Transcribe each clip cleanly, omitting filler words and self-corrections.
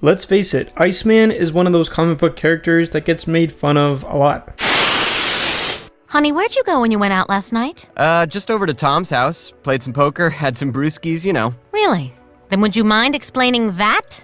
Let's face it, Iceman is one of those comic book characters that gets made fun of a lot. Honey, where'd you go when you went out last night? Just over to Tom's house. Played some poker, had some brewskis, you know. Really? Then would you mind explaining that?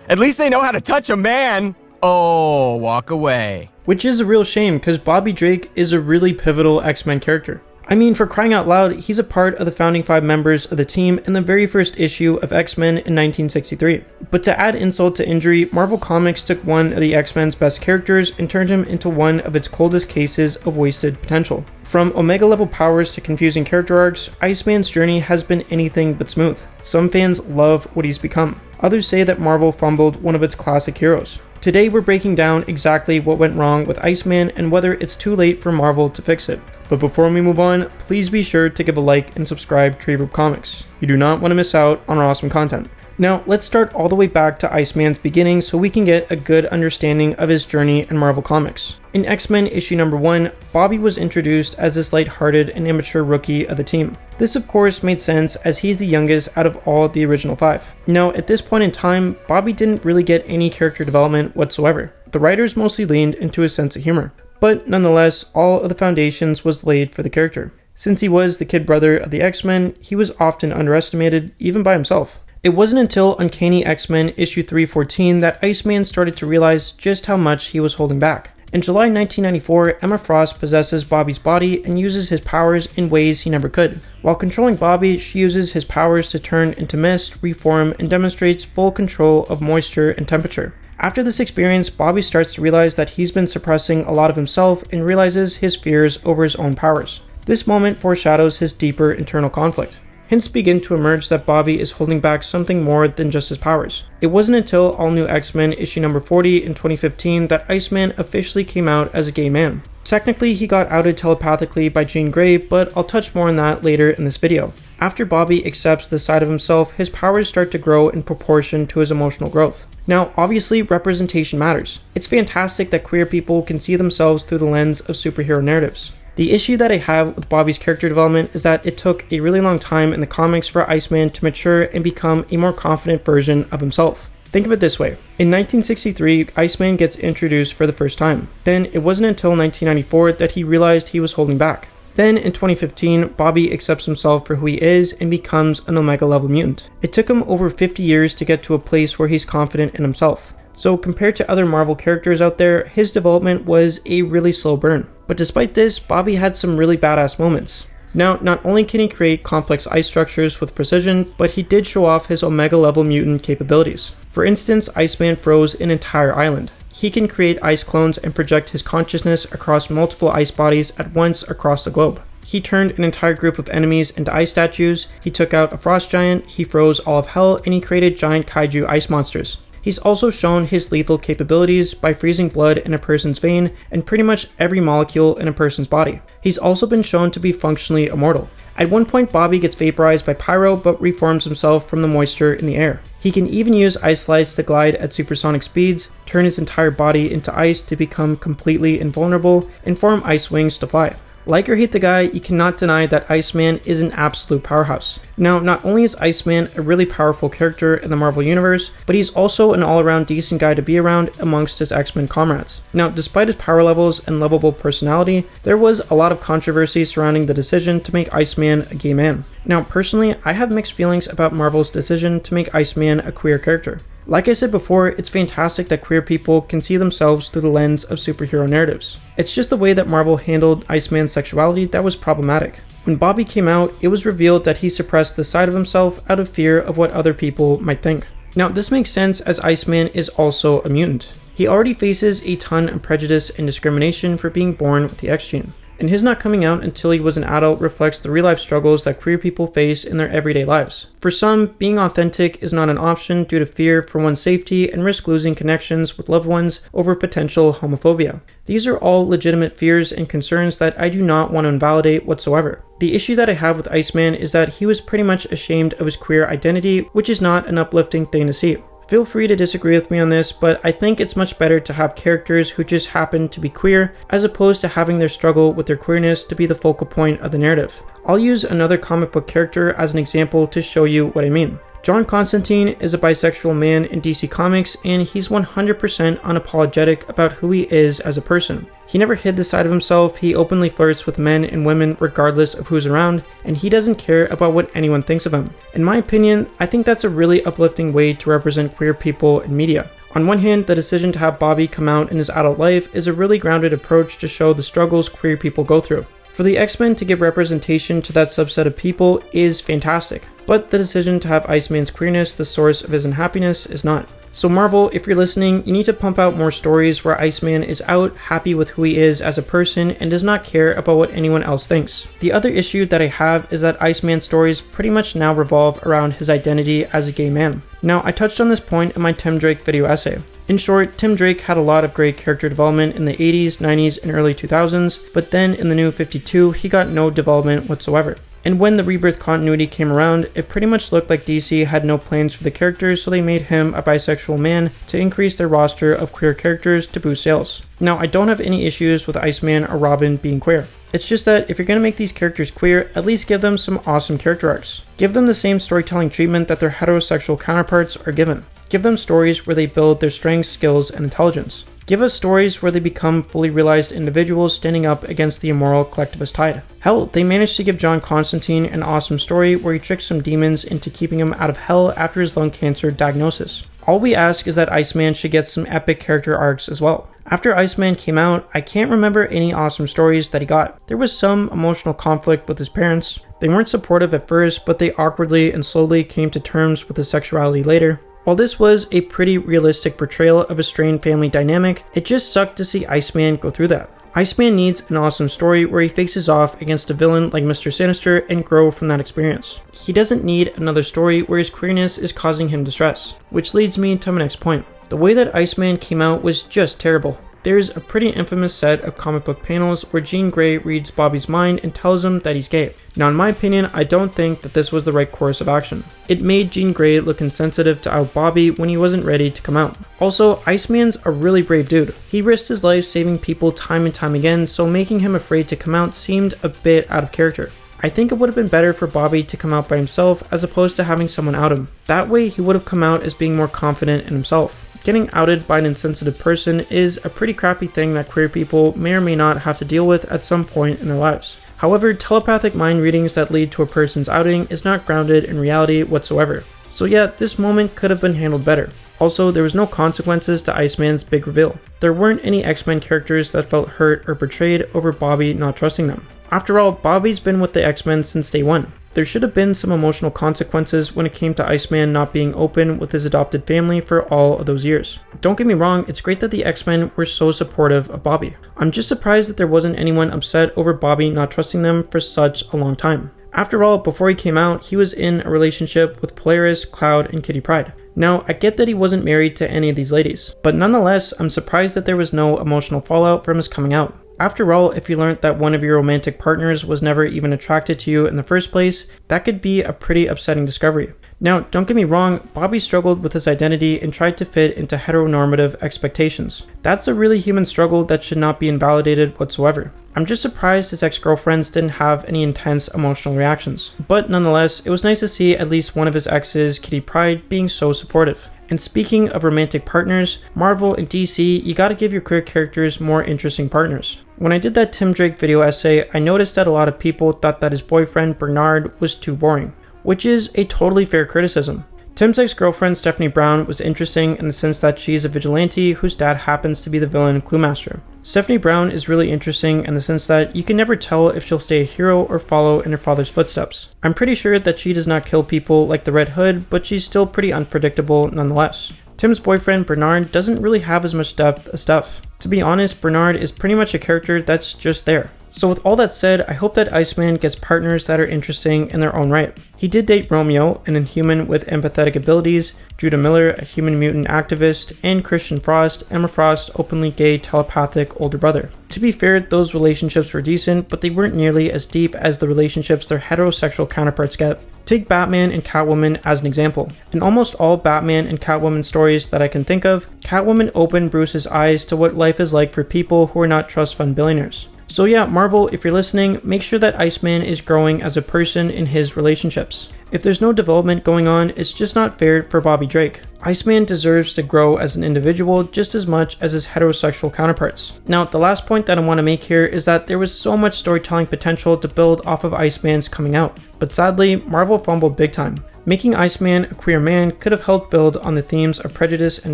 At least they know how to touch a man! Oh, walk away. Which is a real shame, because Bobby Drake is a really pivotal X-Men character. I mean, for crying out loud, he's a part of the founding 5 members of the team in the very first issue of X-Men in 1963. But to add insult to injury, Marvel Comics took one of the X-Men's best characters and turned him into one of its coldest cases of wasted potential. From Omega-level powers to confusing character arcs, Iceman's journey has been anything but smooth. Some fans love what he's become. Others say that Marvel fumbled one of its classic heroes. Today we're breaking down exactly what went wrong with Iceman and whether it's too late for Marvel to fix it. But before we move on, please be sure to give a like and subscribe to Reverb Comics. You do not want to miss out on our awesome content. Now, let's start all the way back to Iceman's beginning so we can get a good understanding of his journey in Marvel Comics. In X-Men issue number 1, Bobby was introduced as this lighthearted and immature rookie of the team. This of course made sense as he's the youngest out of all the original 5. Now, at this point in time, Bobby didn't really get any character development whatsoever. The writers mostly leaned into his sense of humor. But nonetheless, all of the foundations was laid for the character. Since he was the kid brother of the X-Men, he was often underestimated, even by himself. It wasn't until Uncanny X-Men issue 314 that Iceman started to realize just how much he was holding back. In July 1994, Emma Frost possesses Bobby's body and uses his powers in ways he never could. While controlling Bobby, she uses his powers to turn into mist, reform, and demonstrates full control of moisture and temperature. After this experience, Bobby starts to realize that he's been suppressing a lot of himself and realizes his fears over his own powers. This moment foreshadows his deeper internal conflict. Hints begin to emerge that Bobby is holding back something more than just his powers. It wasn't until All New X-Men issue number 40 in 2015 that Iceman officially came out as a gay man. Technically, he got outed telepathically by Jean Grey, but I'll touch more on that later in this video. After Bobby accepts this side of himself, his powers start to grow in proportion to his emotional growth. Now, obviously, representation matters. It's fantastic that queer people can see themselves through the lens of superhero narratives. The issue that I have with Bobby's character development is that it took a really long time in the comics for Iceman to mature and become a more confident version of himself. Think of it this way. In 1963, Iceman gets introduced for the first time. Then it wasn't until 1994 that he realized he was holding back. Then in 2015, Bobby accepts himself for who he is and becomes an Omega level mutant. It took him over 50 years to get to a place where he's confident in himself. So compared to other Marvel characters out there, his development was a really slow burn. But despite this, Bobby had some really badass moments. Now, not only can he create complex ice structures with precision, but he did show off his Omega level mutant capabilities. For instance, Iceman froze an entire island. He can create ice clones and project his consciousness across multiple ice bodies at once across the globe. He turned an entire group of enemies into ice statues, he took out a frost giant, he froze all of hell, and he created giant kaiju ice monsters. He's also shown his lethal capabilities by freezing blood in a person's vein and pretty much every molecule in a person's body. He's also been shown to be functionally immortal. At one point, Bobby gets vaporized by pyro but reforms himself from the moisture in the air. He can even use ice slides to glide at supersonic speeds, turn his entire body into ice to become completely invulnerable, and form ice wings to fly. Like or hate the guy, you cannot deny that Iceman is an absolute powerhouse. Now, not only is Iceman a really powerful character in the Marvel Universe, but he's also an all-around decent guy to be around amongst his X-Men comrades. Now, despite his power levels and lovable personality, there was a lot of controversy surrounding the decision to make Iceman a gay man. Now, personally, I have mixed feelings about Marvel's decision to make Iceman a queer character. Like I said before, it's fantastic that queer people can see themselves through the lens of superhero narratives. It's just the way that Marvel handled Iceman's sexuality that was problematic. When Bobby came out, it was revealed that he suppressed this side of himself out of fear of what other people might think. Now, this makes sense as Iceman is also a mutant. He already faces a ton of prejudice and discrimination for being born with the X gene. And his not coming out until he was an adult reflects the real-life struggles that queer people face in their everyday lives. For some, being authentic is not an option due to fear for one's safety and risk losing connections with loved ones over potential homophobia. These are all legitimate fears and concerns that I do not want to invalidate whatsoever. The issue that I have with Iceman is that he was pretty much ashamed of his queer identity, which is not an uplifting thing to see. Feel free to disagree with me on this, but I think it's much better to have characters who just happen to be queer, as opposed to having their struggle with their queerness to be the focal point of the narrative. I'll use another comic book character as an example to show you what I mean. John Constantine is a bisexual man in DC Comics, and he's 100% unapologetic about who he is as a person. He never hid this side of himself, he openly flirts with men and women regardless of who's around, and he doesn't care about what anyone thinks of him. In my opinion, I think that's a really uplifting way to represent queer people in media. On one hand, the decision to have Bobby come out in his adult life is a really grounded approach to show the struggles queer people go through. For the X-Men to give representation to that subset of people is fantastic, but the decision to have Iceman's queerness the source of his unhappiness is not. So Marvel, if you're listening, you need to pump out more stories where Iceman is out, happy with who he is as a person, and does not care about what anyone else thinks. The other issue that I have is that Iceman's stories pretty much now revolve around his identity as a gay man. Now, I touched on this point in my Tim Drake video essay. In short, Tim Drake had a lot of great character development in the 80s, 90s, and early 2000s, but then in the New 52, he got no development whatsoever. And when the Rebirth continuity came around, it pretty much looked like DC had no plans for the character, so they made him a bisexual man to increase their roster of queer characters to boost sales. Now, I don't have any issues with Iceman or Robin being queer. It's just that if you're going to make these characters queer, at least give them some awesome character arcs. Give them the same storytelling treatment that their heterosexual counterparts are given. Give them stories where they build their strengths, skills, and intelligence. Give us stories where they become fully realized individuals standing up against the immoral collectivist tide. Hell, they managed to give John Constantine an awesome story where he tricked some demons into keeping him out of hell after his lung cancer diagnosis. All we ask is that Iceman should get some epic character arcs as well. After Iceman came out, I can't remember any awesome stories that he got. There was some emotional conflict with his parents. They weren't supportive at first, but they awkwardly and slowly came to terms with his sexuality later. While this was a pretty realistic portrayal of a strained family dynamic, it just sucked to see Iceman go through that. Iceman needs an awesome story where he faces off against a villain like Mr. Sinister and grow from that experience. He doesn't need another story where his queerness is causing him distress. Which leads me to my next point. The way that Iceman came out was just terrible. There's a pretty infamous set of comic book panels where Jean Grey reads Bobby's mind and tells him that he's gay. Now in my opinion, I don't think that this was the right course of action. It made Jean Grey look insensitive to out Bobby when he wasn't ready to come out. Also, Iceman's a really brave dude. He risked his life saving people time and time again, so making him afraid to come out seemed a bit out of character. I think it would have been better for Bobby to come out by himself as opposed to having someone out him. That way he would have come out as being more confident in himself. Getting outed by an insensitive person is a pretty crappy thing that queer people may or may not have to deal with at some point in their lives. However, telepathic mind readings that lead to a person's outing is not grounded in reality whatsoever. So yeah, this moment could have been handled better. Also, there was no consequences to Iceman's big reveal. There weren't any X-Men characters that felt hurt or betrayed over Bobby not trusting them. After all, Bobby's been with the X-Men since day one. There should have been some emotional consequences when it came to Iceman not being open with his adopted family for all of those years. Don't get me wrong, it's great that the X-Men were so supportive of Bobby. I'm just surprised that there wasn't anyone upset over Bobby not trusting them for such a long time. After all, before he came out, he was in a relationship with Polaris, Cloud, and Kitty Pryde. Now, I get that he wasn't married to any of these ladies, but nonetheless, I'm surprised that there was no emotional fallout from his coming out. After all, if you learned that one of your romantic partners was never even attracted to you in the first place, that could be a pretty upsetting discovery. Now, don't get me wrong, Bobby struggled with his identity and tried to fit into heteronormative expectations. That's a really human struggle that should not be invalidated whatsoever. I'm just surprised his ex-girlfriends didn't have any intense emotional reactions. But nonetheless, it was nice to see at least one of his exes, Kitty Pryde, being so supportive. And speaking of romantic partners, Marvel and DC, you gotta give your queer characters more interesting partners. When I did that Tim Drake video essay, I noticed that a lot of people thought that his boyfriend Bernard was too boring, which is a totally fair criticism. Tim's ex-girlfriend Stephanie Brown was interesting in the sense that she's a vigilante whose dad happens to be the villain Cluemaster. Stephanie Brown is really interesting in the sense that you can never tell if she'll stay a hero or follow in her father's footsteps. I'm pretty sure that she does not kill people like the Red Hood, but she's still pretty unpredictable nonetheless. Tim's boyfriend Bernard doesn't really have as much depth as Steph. To be honest, Bernard is pretty much a character that's just there. So with all that said, I hope that Iceman gets partners that are interesting in their own right. He did date Romeo, an Inhuman with empathetic abilities, Judah Miller, a human mutant activist, and Christian Frost, Emma Frost's openly gay telepathic older brother. To be fair, those relationships were decent, but they weren't nearly as deep as the relationships their heterosexual counterparts get. Take Batman and Catwoman as an example. In almost all Batman and Catwoman stories that I can think of, Catwoman opened Bruce's eyes to what life is like for people who are not trust fund billionaires. So yeah, Marvel, if you're listening, make sure that Iceman is growing as a person in his relationships. If there's no development going on, it's just not fair for Bobby Drake. Iceman deserves to grow as an individual just as much as his heterosexual counterparts. Now, the last point that I want to make here is that there was so much storytelling potential to build off of Iceman's coming out, but sadly, Marvel fumbled big time. Making Iceman a queer man could have helped build on the themes of prejudice and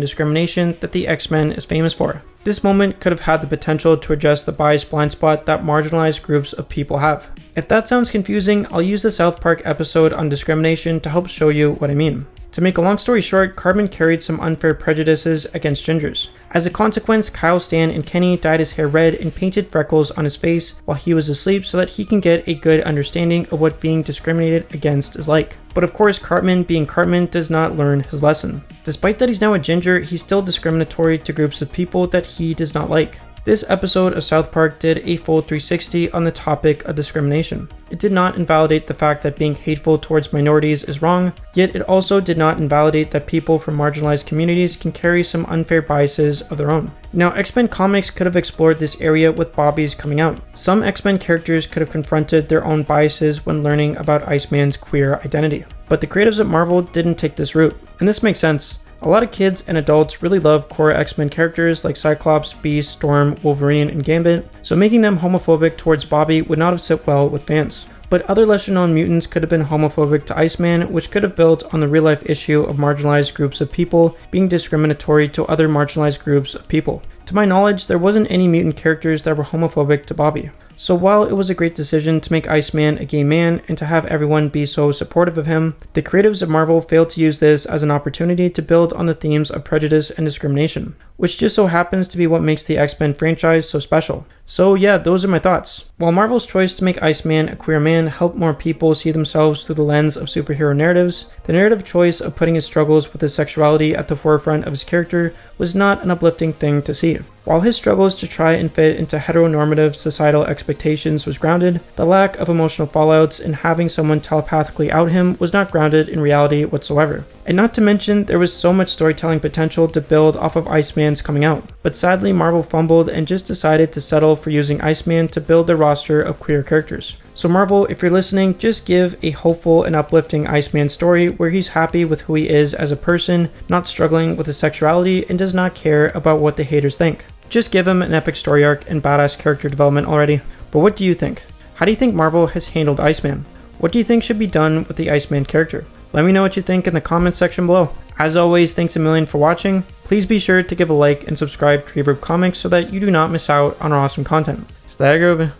discrimination that the X-Men is famous for. This moment could have had the potential to address the bias blind spot that marginalized groups of people have. If that sounds confusing, I'll use the South Park episode on discrimination to help show you what I mean. To make a long story short, Cartman carried some unfair prejudices against gingers. As a consequence, Kyle, Stan, and Kenny dyed his hair red and painted freckles on his face while he was asleep so that he can get a good understanding of what being discriminated against is like. But of course, Cartman, being Cartman, does not learn his lesson. Despite that he's now a ginger, he's still discriminatory to groups of people that he does not like. This episode of South Park did a full 360 on the topic of discrimination. It did not invalidate the fact that being hateful towards minorities is wrong, yet it also did not invalidate that people from marginalized communities can carry some unfair biases of their own. Now, X-Men comics could have explored this area with Bobby's coming out. Some X-Men characters could have confronted their own biases when learning about Iceman's queer identity. But the creatives at Marvel didn't take this route, and this makes sense. A lot of kids and adults really love core X-Men characters like Cyclops, Beast, Storm, Wolverine, and Gambit, so making them homophobic towards Bobby would not have sit well with fans. But other lesser-known mutants could have been homophobic to Iceman, which could have built on the real-life issue of marginalized groups of people being discriminatory to other marginalized groups of people. To my knowledge, there wasn't any mutant characters that were homophobic to Bobby. So while it was a great decision to make Iceman a gay man and to have everyone be so supportive of him, the creatives of Marvel failed to use this as an opportunity to build on the themes of prejudice and discrimination, which just so happens to be what makes the X-Men franchise so special. So yeah, those are my thoughts. While Marvel's choice to make Iceman a queer man helped more people see themselves through the lens of superhero narratives, the narrative choice of putting his struggles with his sexuality at the forefront of his character was not an uplifting thing to see. While his struggles to try and fit into heteronormative societal expectations was grounded, the lack of emotional fallouts and having someone telepathically out him was not grounded in reality whatsoever. And not to mention, there was so much storytelling potential to build off of Iceman's coming out. But sadly, Marvel fumbled and just decided to settle for using Iceman to build their roster of queer characters. So Marvel, if you're listening, just give a hopeful and uplifting Iceman story where he's happy with who he is as a person, not struggling with his sexuality, and does not care about what the haters think. Just give him an epic story arc and badass character development already. But what do you think? How do you think Marvel has handled Iceman? What do you think should be done with the Iceman character? Let me know what you think in the comments section below. As always, thanks a million for watching. Please be sure to give a like and subscribe to Reverb Comics so that you do not miss out on our awesome content. Stay groovy.